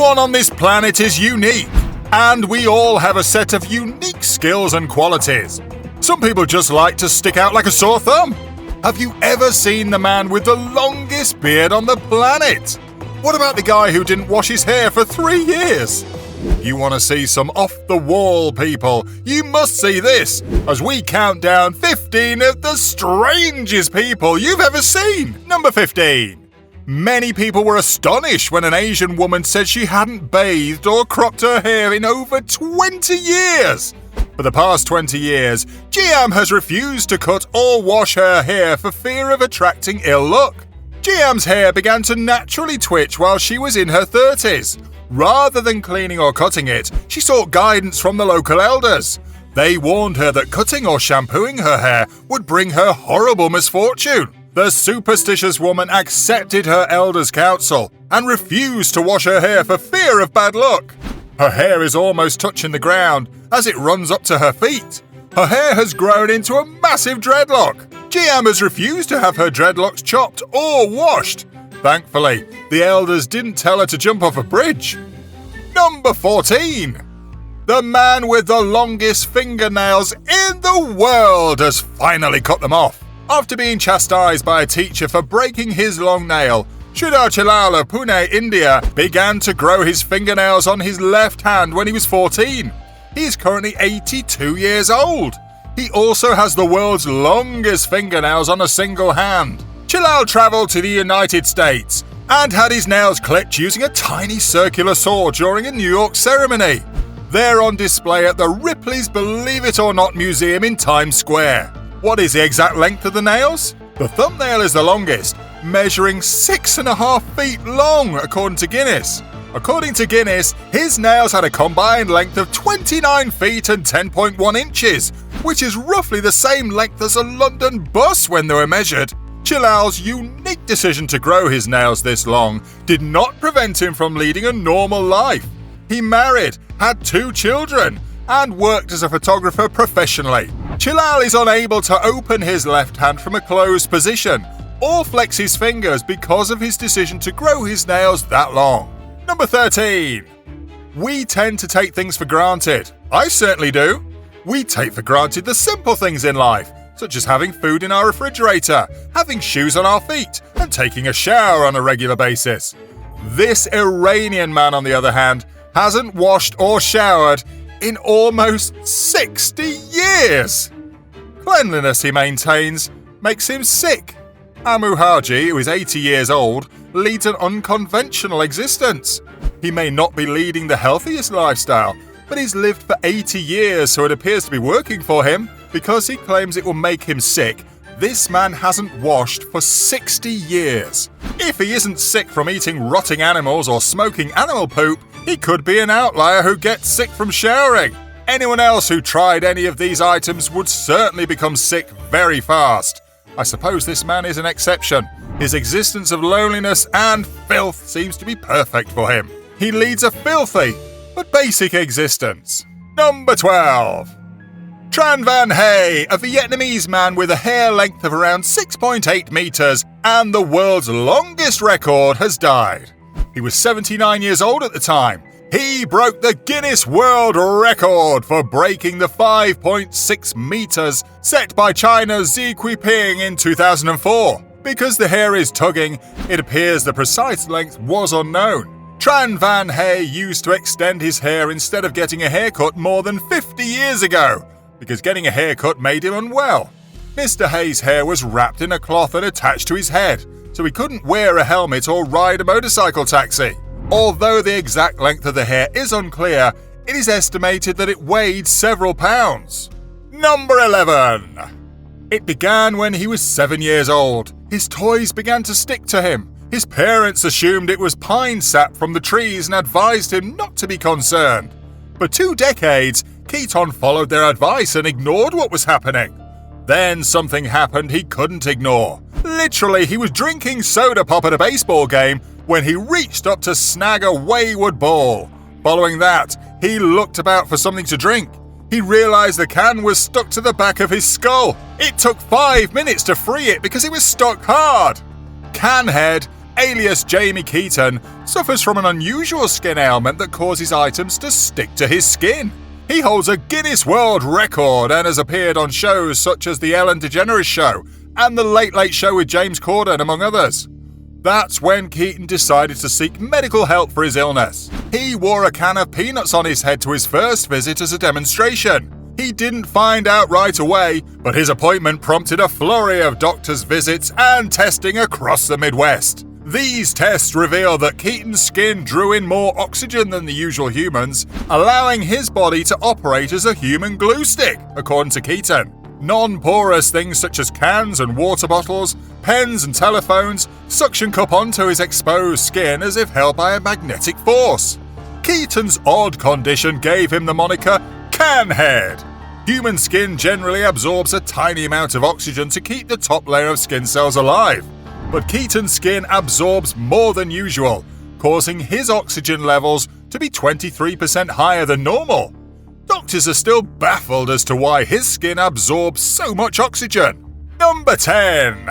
Everyone on this planet is unique, and we all have a set of unique skills and qualities. Some people just like to stick out like a sore thumb. Have you ever seen the man with the longest beard on the planet? What about the guy who didn't wash his hair for 3 years? You want to see some off-the-wall people? You must see this as we count down 15 of the strangest people you've ever seen. Number 15. Many people were astonished when an Asian woman said she hadn't bathed or cropped her hair in over 20 years. For the past 20 years, Jiam has refused to cut or wash her hair for fear of attracting ill luck. Jiam's hair began to naturally twitch while she was in her 30s. Rather than cleaning or cutting it, she sought guidance from the local elders. They warned her that cutting or shampooing her hair would bring her horrible misfortune. The superstitious woman accepted her elders' counsel and refused to wash her hair for fear of bad luck. Her hair is almost touching the ground as it runs up to her feet. Her hair has grown into a massive dreadlock. Jiam has refused to have her dreadlocks chopped or washed. Thankfully, the elders didn't tell her to jump off a bridge. Number 14. The man with the longest fingernails in the world has finally cut them off. After being chastised by a teacher for breaking his long nail, Sridhar Chilal of Pune, India, began to grow his fingernails on his left hand when he was 14. He is currently 82 years old. He also has the world's longest fingernails on a single hand. Chilal travelled to the United States and had his nails clipped using a tiny circular saw during a New York ceremony. They're on display at the Ripley's Believe It or Not Museum in Times Square. What is the exact length of the nails? The thumbnail is the longest, measuring 6.5 feet long, according to Guinness. According to Guinness, his nails had a combined length of 29 feet and 10.1 inches, which is roughly the same length as a London bus when they were measured. Chilal's unique decision to grow his nails this long did not prevent him from leading a normal life. He married, had 2 children, and worked as a photographer professionally. Chilal is unable to open his left hand from a closed position or flex his fingers because of his decision to grow his nails that long. Number 13. We tend to take things for granted. I certainly do. We take for granted the simple things in life, such as having food in our refrigerator, having shoes on our feet, and taking a shower on a regular basis. This Iranian man, on the other hand, hasn't washed or showered in almost 60 years. Cleanliness, he maintains, makes him sick. Amu Haji, who is 80 years old, leads an unconventional existence. He may not be leading the healthiest lifestyle, but he's lived for 80 years, so it appears to be working for him. Because he claims it will make him sick, this man hasn't washed for 60 years. If he isn't sick from eating rotting animals or smoking animal poop, he could be an outlier who gets sick from showering. Anyone else who tried any of these items would certainly become sick very fast. I suppose this man is an exception. His existence of loneliness and filth seems to be perfect for him. He leads a filthy but basic existence. Number 12. Tran Van Hay, a Vietnamese man with a hair length of around 6.8 meters and the world's longest record, has died. He was 79 years old at the time. He broke the Guinness World Record for breaking the 5.6 meters set by China's Xi Jinping in 2004. Because the hair is tugging, it appears the precise length was unknown. Tran Van Hay used to extend his hair instead of getting a haircut more than 50 years ago, because getting a haircut made him unwell. Mr. Hay's hair was wrapped in a cloth and attached to his head, so he couldn't wear a helmet or ride a motorcycle taxi. Although the exact length of the hair is unclear, it is estimated that it weighed several pounds. Number 11. It began when he was 7 years old. His toys began to stick to him. His parents assumed it was pine sap from the trees and advised him not to be concerned. For 2 decades, Keaton followed their advice and ignored what was happening. Then something happened he couldn't ignore. Literally, he was drinking soda pop at a baseball game when he reached up to snag a wayward ball. Following that, he looked about for something to drink. He realized the can was stuck to the back of his skull. It took 5 minutes to free it because it was stuck hard. Canhead alias Jamie Keaton, suffers from an unusual skin ailment that causes items to stick to his skin. He holds a Guinness World Record and has appeared on shows such as The Ellen DeGeneres Show and The Late Late Show with James Corden, among others. That's when Keaton decided to seek medical help for his illness. He wore a can of peanuts on his head to his first visit as a demonstration. He didn't find out right away, but his appointment prompted a flurry of doctors' visits and testing across the Midwest. These tests reveal that Keaton's skin drew in more oxygen than the usual humans, allowing his body to operate as a human glue stick, according to Keaton. Non-porous things such as cans and water bottles, pens and telephones suction cup onto his exposed skin as if held by a magnetic force. Keaton's odd condition gave him the moniker Can Head. Human skin generally absorbs a tiny amount of oxygen to keep the top layer of skin cells alive, but Keaton's skin absorbs more than usual, causing his oxygen levels to be 23% higher than normal. Doctors are still baffled as to why his skin absorbs so much oxygen. Number 10.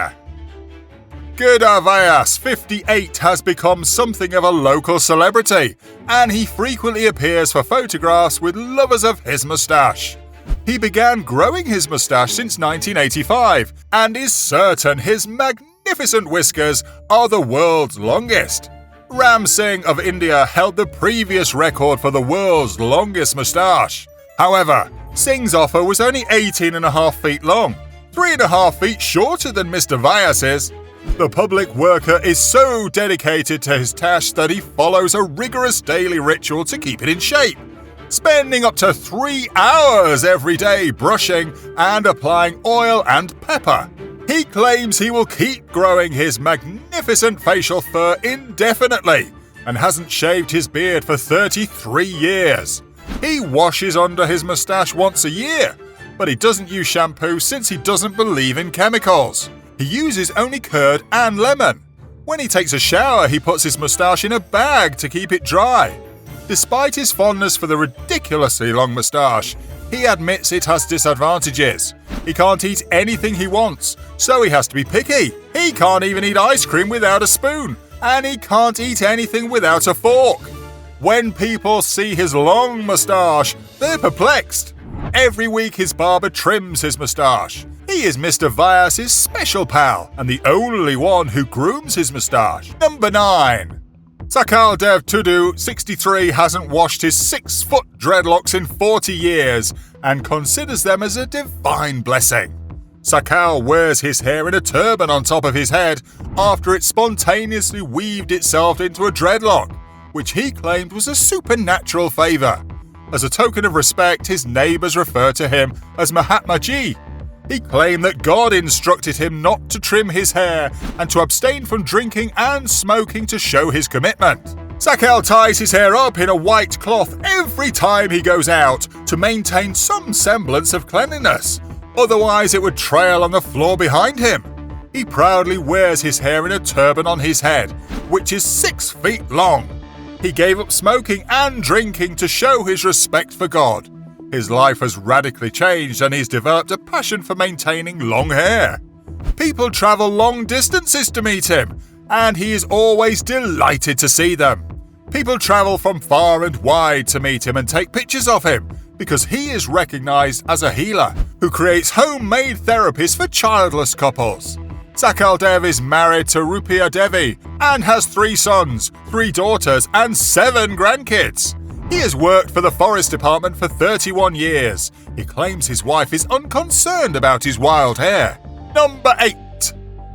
Gudavayas, 58, has become something of a local celebrity, and he frequently appears for photographs with lovers of his mustache. He began growing his mustache since 1985, and is certain his magnificent whiskers are the world's longest. Ram Singh of India held the previous record for the world's longest moustache. However, Singh's offer was only 18.5 feet long, 3.5 feet shorter than Mr. Vyas's. The public worker is so dedicated to his task that he follows a rigorous daily ritual to keep it in shape, spending up to 3 hours every day brushing and applying oil and pepper. He claims he will keep growing his magnificent facial fur indefinitely and hasn't shaved his beard for 33 years. He washes under his mustache once a year, but he doesn't use shampoo since he doesn't believe in chemicals. He uses only curd and lemon. When he takes a shower, he puts his mustache in a bag to keep it dry. Despite his fondness for the ridiculously long mustache, he admits it has disadvantages. He can't eat anything he wants, so he has to be picky. He can't even eat ice cream without a spoon, and he can't eat anything without a fork. When people see his long mustache, they're perplexed. Every week his barber trims his mustache. He is Mr. Vyas's special pal, and the only one who grooms his mustache. Number 9. Sakal Dev Tudu, 63, hasn't washed his 6-foot dreadlocks in 40 years and considers them as a divine blessing. Sakal wears his hair in a turban on top of his head after it spontaneously weaved itself into a dreadlock, which he claimed was a supernatural favor. As a token of respect, his neighbors refer to him as Mahatma Ji. He claimed that God instructed him not to trim his hair and to abstain from drinking and smoking to show his commitment. Sakal ties his hair up in a white cloth every time he goes out to maintain some semblance of cleanliness, otherwise it would trail on the floor behind him. He proudly wears his hair in a turban on his head, which is 6 feet long. He gave up smoking and drinking to show his respect for God. His life has radically changed and he's developed a passion for maintaining long hair. People travel long distances to meet him, and he is always delighted to see them. People travel from far and wide to meet him and take pictures of him because he is recognized as a healer who creates homemade therapies for childless couples. Sakal Dev is married to Rupiah Devi and has 3 sons, 3 daughters, and 7 grandkids. He has worked for the Forest Department for 31 years. He claims his wife is unconcerned about his wild hair. Number 8.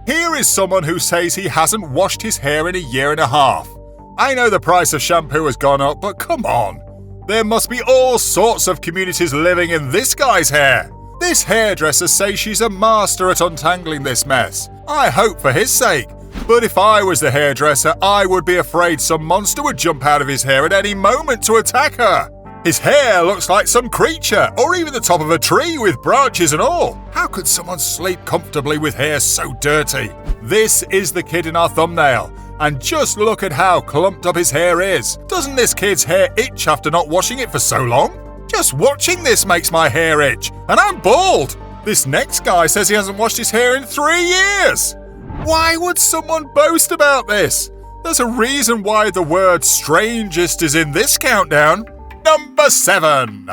Here is someone who says he hasn't washed his hair in a year and a half. I know the price of shampoo has gone up, but come on. There must be all sorts of communities living in this guy's hair. This hairdresser says she's a master at untangling this mess. I hope for his sake. But if I was the hairdresser, I would be afraid some monster would jump out of his hair at any moment to attack her. His hair looks like some creature, or even the top of a tree with branches and all. How could someone sleep comfortably with hair so dirty? This is the kid in our thumbnail, and just look at how clumped up his hair is. Doesn't this kid's hair itch after not washing it for so long? Just watching this makes my hair itch, and I'm bald. This next guy says he hasn't washed his hair in 3 years. Why would someone boast about this? There's a reason why the word strangest is in this countdown. Number 7.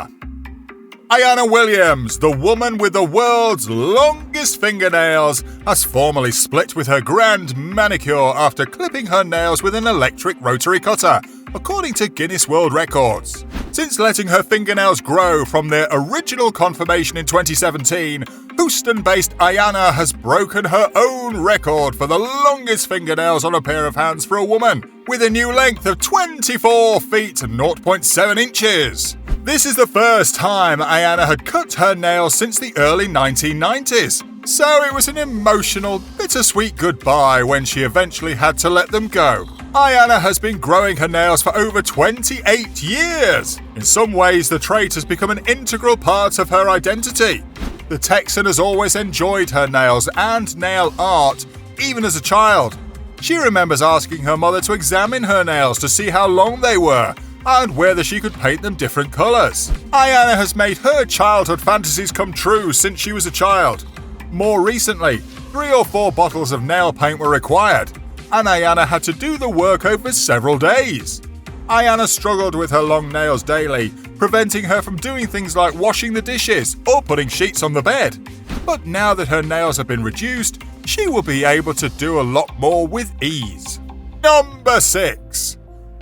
Ayanna Williams, the woman with the world's longest fingernails, has formally split with her grand manicure after clipping her nails with an electric rotary cutter, according to Guinness World Records. Since letting her fingernails grow from their original conformation in 2017, Houston-based Ayanna has broken her own record for the longest fingernails on a pair of hands for a woman, with a new length of 24 feet 0.7 inches. This is the first time Ayanna had cut her nails since the early 1990s, so it was an emotional, bittersweet goodbye when she eventually had to let them go. Ayanna has been growing her nails for over 28 years. In some ways, the trait has become an integral part of her identity. The Texan has always enjoyed her nails and nail art, even as a child. She remembers asking her mother to examine her nails to see how long they were and whether she could paint them different colours. Ayanna has made her childhood fantasies come true since she was a child. More recently, 3 or 4 bottles of nail paint were required, and Ayanna had to do the work over several days. Ayanna struggled with her long nails daily, preventing her from doing things like washing the dishes or putting sheets on the bed. But now that her nails have been reduced, she will be able to do a lot more with ease. Number 6.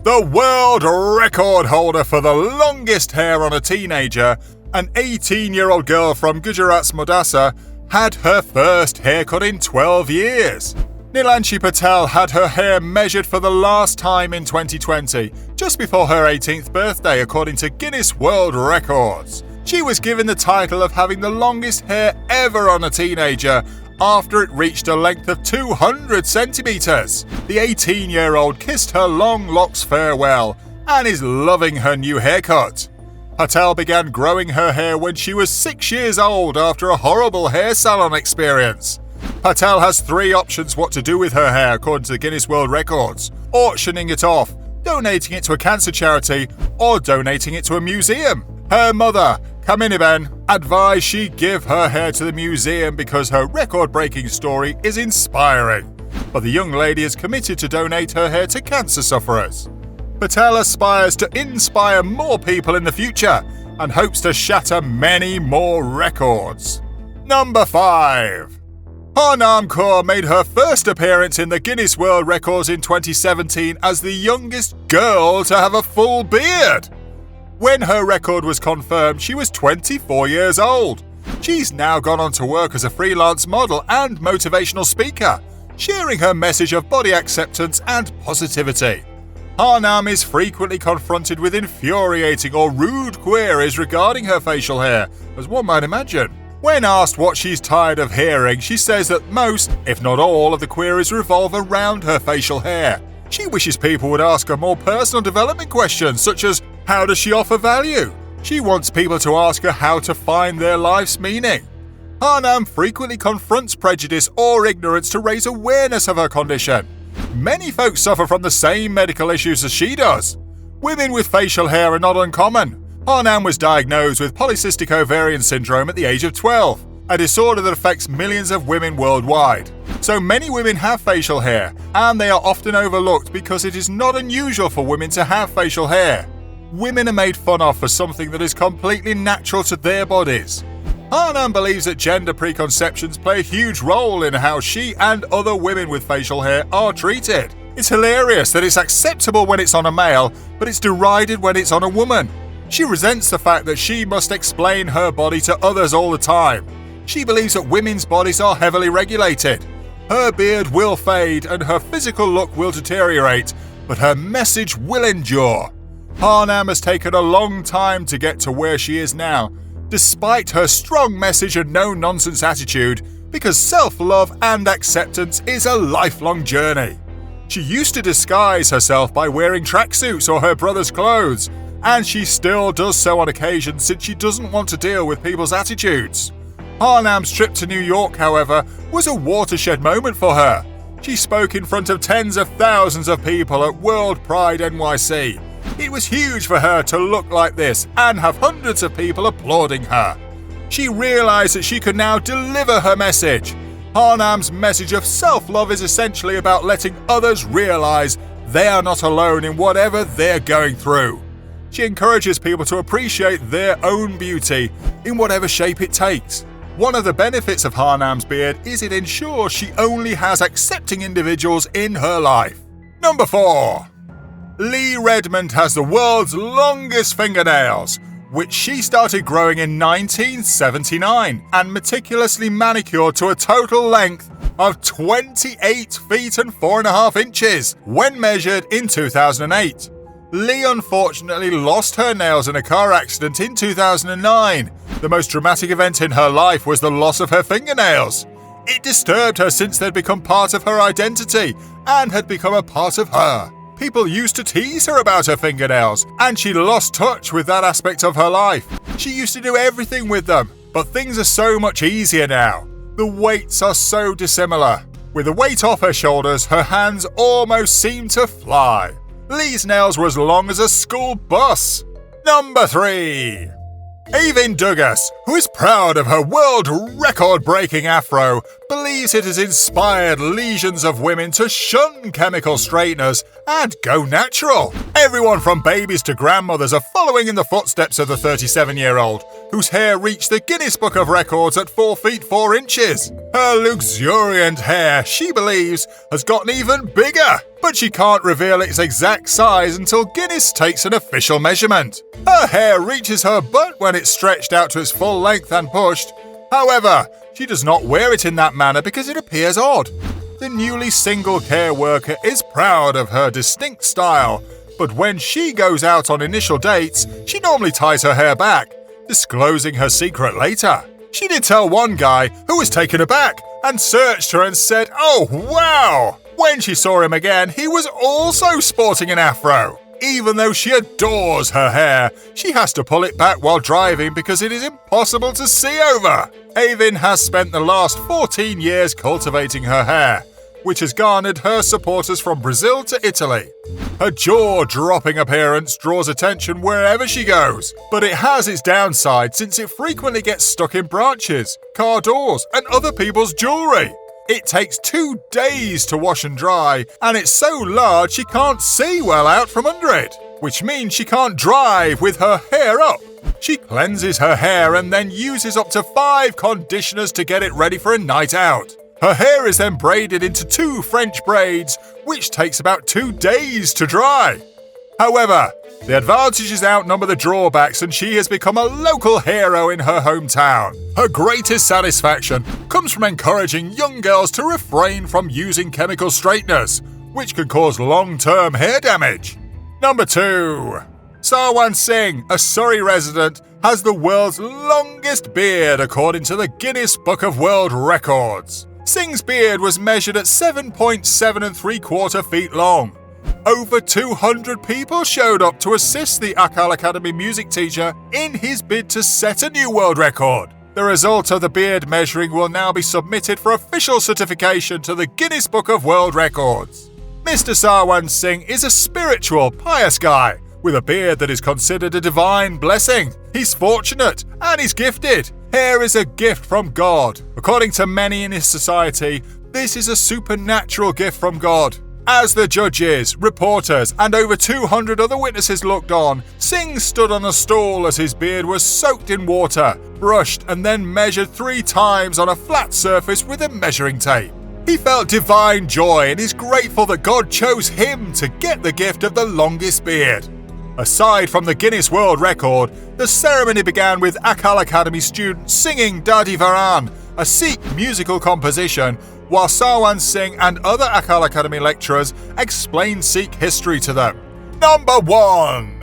The world record holder for the longest hair on a teenager, an 18-year-old girl from Gujarat's Modasa, had her first haircut in 12 years. Nilanshi Patel had her hair measured for the last time in 2020, just before her 18th birthday, according to Guinness World Records. She was given the title of having the longest hair ever on a teenager after it reached a length of 200 centimeters. The 18-year-old kissed her long locks farewell and is loving her new haircut. Patel began growing her hair when she was 6 years old after a horrible hair salon experience. Patel has 3 options what to do with her hair, according to the Guinness World Records: auctioning it off, donating it to a cancer charity, or donating it to a museum. Her mother, Kaminiben, advised she give her hair to the museum because her record-breaking story is inspiring. But the young lady is committed to donate her hair to cancer sufferers. Patel aspires to inspire more people in the future and hopes to shatter many more records. Number 5. Harnam Kaur made her first appearance in the Guinness World Records in 2017 as the youngest girl to have a full beard. When her record was confirmed, she was 24 years old. She's now gone on to work as a freelance model and motivational speaker, sharing her message of body acceptance and positivity. Harnam is frequently confronted with infuriating or rude queries regarding her facial hair, as one might imagine. When asked what she's tired of hearing, she says that most, if not all, of the queries revolve around her facial hair. She wishes people would ask her more personal development questions, such as, how does she offer value? She wants people to ask her how to find their life's meaning. Harnam frequently confronts prejudice or ignorance to raise awareness of her condition. Many folks suffer from the same medical issues as she does. Women with facial hair are not uncommon. Harnam was diagnosed with polycystic ovarian syndrome at the age of 12, a disorder that affects millions of women worldwide. So many women have facial hair, and they are often overlooked because it is not unusual for women to have facial hair. Women are made fun of for something that is completely natural to their bodies. Harnam believes that gender preconceptions play a huge role in how she and other women with facial hair are treated. It's hilarious that it's acceptable when it's on a male, but it's derided when it's on a woman. She resents the fact that she must explain her body to others all the time. She believes that women's bodies are heavily regulated. Her beard will fade and her physical look will deteriorate, but her message will endure. Harnam has taken a long time to get to where she is now, despite her strong message and no-nonsense attitude, because self-love and acceptance is a lifelong journey. She used to disguise herself by wearing tracksuits or her brother's clothes, and she still does so on occasion since she doesn't want to deal with people's attitudes. Harnam's trip to New York, however, was a watershed moment for her. She spoke in front of tens of thousands of people at World Pride NYC. It was huge for her to look like this and have hundreds of people applauding her. She realized that she could now deliver her message. Harnam's message of self-love is essentially about letting others realize they are not alone in whatever they're going through. She encourages people to appreciate their own beauty in whatever shape it takes. One of the benefits of Harnam's beard is it ensures she only has accepting individuals in her life. Number 4. Lee Redmond has the world's longest fingernails, which she started growing in 1979 and meticulously manicured to a total length of 28 feet and 4.5 inches when measured in 2008. Lee unfortunately lost her nails in a car accident in 2009. The most dramatic event in her life was the loss of her fingernails. It disturbed her since they'd become part of her identity and had become a part of her. People used to tease her about her fingernails, and she lost touch with that aspect of her life. She used to do everything with them, but things are so much easier now. The weights are so dissimilar. With the weight off her shoulders, her hands almost seem to fly. Lee's nails were as long as a school bus. Number 3. Avin Douglas, who is proud of her world record-breaking afro, believes it has inspired legions of women to shun chemical straighteners and go natural. Everyone from babies to grandmothers are following in the footsteps of the 37-year-old, whose hair reached the Guinness Book of Records at 4 feet 4 inches. Her luxuriant hair, she believes, has gotten even bigger, but she can't reveal its exact size until Guinness takes an official measurement. Her hair reaches her butt when it's stretched out to its full length and pushed. However, she does not wear it in that manner because it appears odd. The newly single care worker is proud of her distinct style, but when she goes out on initial dates, she normally ties her hair back, disclosing her secret later. She did tell one guy who was taken aback and searched her and said, "Oh, wow!" When she saw him again, he was also sporting an afro. Even though she adores her hair, she has to pull it back while driving because it is impossible to see over. Avin has spent the last 14 years cultivating her hair, which has garnered her supporters from Brazil to Italy. Her jaw-dropping appearance draws attention wherever she goes, but it has its downside since it frequently gets stuck in branches, car doors, and other people's jewelry. It takes 2 days to wash and dry, and it's so large she can't see well out from under it, which means she can't drive with her hair up. She cleanses her hair and then uses up to 5 conditioners to get it ready for a night out. Her hair is then braided into 2 French braids, which takes about 2 days to dry. However, the advantages outnumber the drawbacks and she has become a local hero in her hometown. Her greatest satisfaction comes from encouraging young girls to refrain from using chemical straighteners, which can cause long-term hair damage. Number 2. Sarwan Singh, a Surrey resident, has the world's longest beard according to the Guinness Book of World Records. Singh's beard was measured at 7.7 3/4 feet long. Over 200 people showed up to assist the Akal Academy music teacher in his bid to set a new world record. The result of the beard measuring will now be submitted for official certification to the Guinness Book of World Records. Mr. Sarwan Singh is a spiritual, pious guy with a beard that is considered a divine blessing. He's fortunate and he's gifted. Hair is a gift from God. According to many in his society, this is a supernatural gift from God. As the judges, reporters, and over 200 other witnesses looked on, Singh stood on a stool as his beard was soaked in water, brushed, and then measured 3 times on a flat surface with a measuring tape. He felt divine joy and is grateful that God chose him to get the gift of the longest beard. Aside from the Guinness World Record, the ceremony began with Akal Academy students singing Dadi Varan, a Sikh musical composition, while Sarwan Singh and other Akal Academy lecturers explained Sikh history to them. Number 1.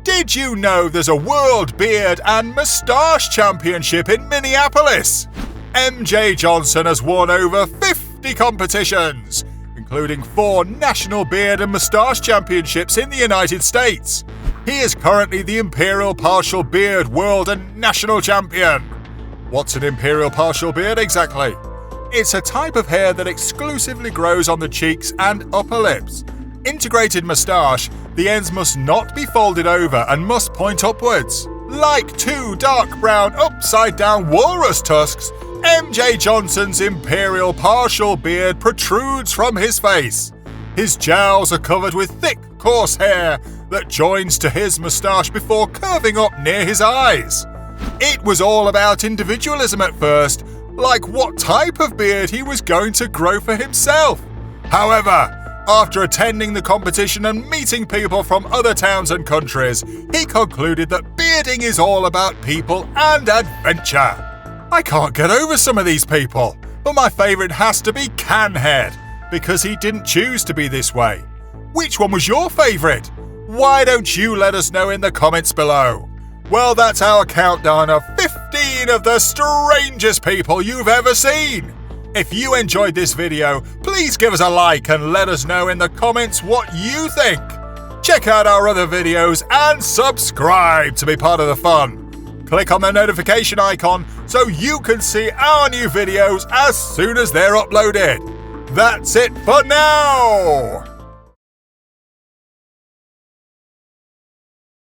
Did you know there's a World Beard and Mustache Championship in Minneapolis? MJ Johnson has won over 50 competitions, including 4 National Beard and Mustache Championships in the United States. He is currently the Imperial Partial Beard World and National Champion. What's an Imperial Partial Beard exactly? It's a type of hair that exclusively grows on the cheeks and upper lips. Integrated mustache, the ends must not be folded over and must point upwards. Like 2 dark brown upside-down walrus tusks, MJ Johnson's imperial partial beard protrudes from his face. His jowls are covered with thick, coarse hair that joins to his moustache before curving up near his eyes. It was all about individualism at first, like what type of beard he was going to grow for himself. However, after attending the competition and meeting people from other towns and countries, he concluded that bearding is all about people and adventure. I can't get over some of these people, but my favourite has to be Canhead, because he didn't choose to be this way. Which one was your favourite? Why don't you let us know in the comments below? Well, that's our countdown of 15 of the strangest people you've ever seen. If you enjoyed this video, please give us a like and let us know in the comments what you think. Check out our other videos and subscribe to be part of the fun. Click on the notification icon so you can see our new videos as soon as they're uploaded. That's it for now!